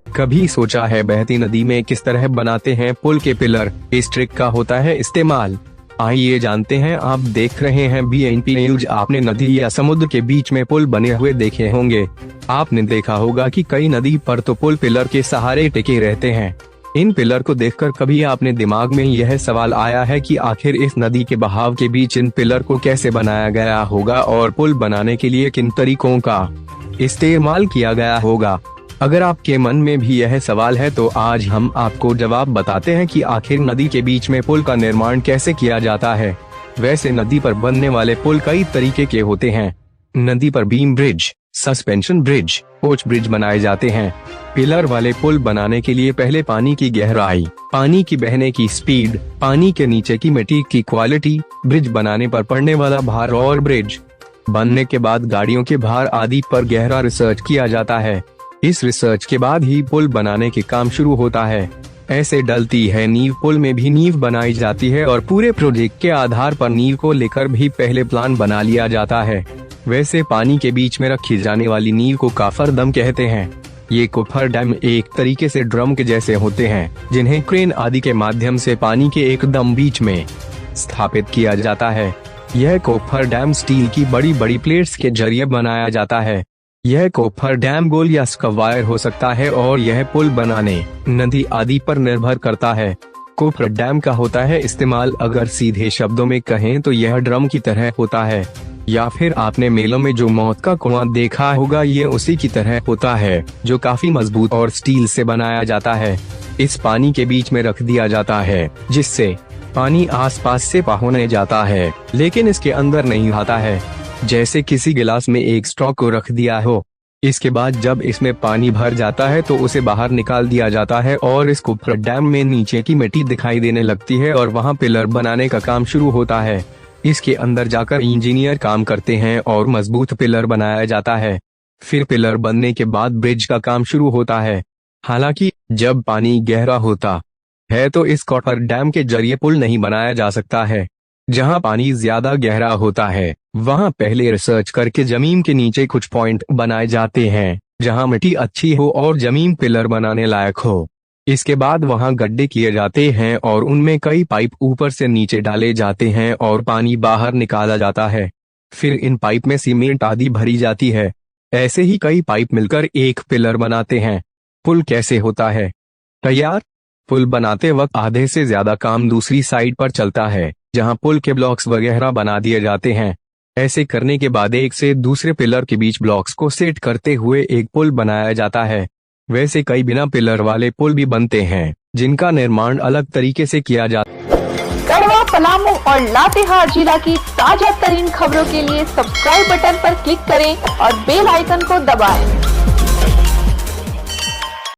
कभी सोचा है बहती नदी में किस तरह बनाते हैं पुल के पिलर? इस ट्रिक का होता है इस्तेमाल। आइए जानते हैं। आप देख रहे हैं BNP न्यूज। आपने नदी या समुद्र के बीच में पुल बने हुए देखे होंगे। आपने देखा होगा कि कई नदी पर तो पुल पिलर के सहारे टिके रहते हैं। इन पिलर को देखकर कभी आपने दिमाग में यह सवाल आया है कि आखिर इस नदी के बहाव के बीच इन पिलर को कैसे बनाया गया होगा और पुल बनाने के लिए किन तरीकों का इस्तेमाल किया गया होगा? अगर आपके मन में भी यह सवाल है तो आज हम आपको जवाब बताते हैं कि आखिर नदी के बीच में पुल का निर्माण कैसे किया जाता है। वैसे नदी पर बनने वाले पुल कई तरीके के होते हैं। नदी पर beam bridge, suspension bridge, coach bridge बनाए जाते हैं। पिलर वाले पुल बनाने के लिए पहले पानी की गहराई, पानी की बहने की स्पीड, पानी के नीचे की मिट्टी की क्वालिटी, ब्रिज बनाने पर पड़ने वाला भार और ब्रिज बनने के बाद गाड़ियों के भार आदि पर गहरा रिसर्च किया जाता है। इस रिसर्च के बाद ही पुल बनाने के काम शुरू होता है। ऐसे डलती है नींव। पुल में भी नींव बनाई जाती है और पूरे प्रोजेक्ट के आधार पर नींव को लेकर भी पहले प्लान बना लिया जाता है। वैसे पानी के बीच में रखी जाने वाली नींव को काफर दम कहते हैं। ये कोफर डैम एक तरीके से ड्रम के जैसे होते हैं, जिन्हें क्रेन आदि के माध्यम से पानी के एकदम बीच में स्थापित किया जाता है। यह कोफर डैम स्टील की बड़ी बड़ी प्लेट्स के जरिए बनाया जाता है। यह कोफर डैम गोल या स्क्वायर हो सकता है और यह पुल बनाने, नदी आदि पर निर्भर करता है। कोफर डैम का होता है इस्तेमाल। अगर सीधे शब्दों में कहें तो यह ड्रम की तरह होता है, या फिर आपने मेलों में जो मौत का कुआं देखा होगा, ये उसी की तरह होता है, जो काफी मजबूत और स्टील से बनाया जाता है। इस पानी के बीच में रख दिया जाता है, जिससे पानी आसपास से होने जाता है, लेकिन इसके अंदर नहीं आता है। जैसे किसी गिलास में एक स्ट्रॉ को रख दिया हो। इसके बाद जब इसमें पानी भर जाता है तो उसे बाहर निकाल दिया जाता है और इस कोफर डैम में नीचे की मिट्टी दिखाई देने लगती है और वहां पिलर बनाने का काम शुरू होता है। इसके अंदर जाकर इंजीनियर काम करते हैं और मजबूत पिलर बनाया जाता है। फिर पिलर बनने के बाद ब्रिज का काम शुरू होता है। हालांकि जब पानी गहरा होता है तो इस कोफर डैम के जरिए पुल नहीं बनाया जा सकता है। जहां पानी ज्यादा गहरा होता है वहां पहले रिसर्च करके जमीन के नीचे कुछ पॉइंट बनाए जाते हैं, जहां मिट्टी अच्छी हो और जमीन पिलर बनाने लायक हो। इसके बाद वहां गड्ढे किए जाते हैं और उनमें कई पाइप ऊपर से नीचे डाले जाते हैं और पानी बाहर निकाला जाता है। फिर इन पाइप में सीमेंट आदि भरी जाती है। ऐसे ही कई पाइप मिलकर एक पिलर बनाते हैं। पुल कैसे होता है तैयार? पुल बनाते वक्त आधे से ज्यादा काम दूसरी साइड पर चलता है, जहां पुल के ब्लॉक्स वगैरह बना दिए जाते हैं। ऐसे करने के बाद एक से दूसरे पिलर के बीच ब्लॉक्स को सेट करते हुए एक पुल बनाया जाता है। वैसे कई बिना पिलर वाले पुल भी बनते हैं, जिनका निर्माण अलग तरीके से किया जाता है। गढ़वा, पलामू और लातेहार जिला की ताजा तरीन खबरों के लिए सब्सक्राइब बटन पर क्लिक करें और बेल आइकन को दबाएं।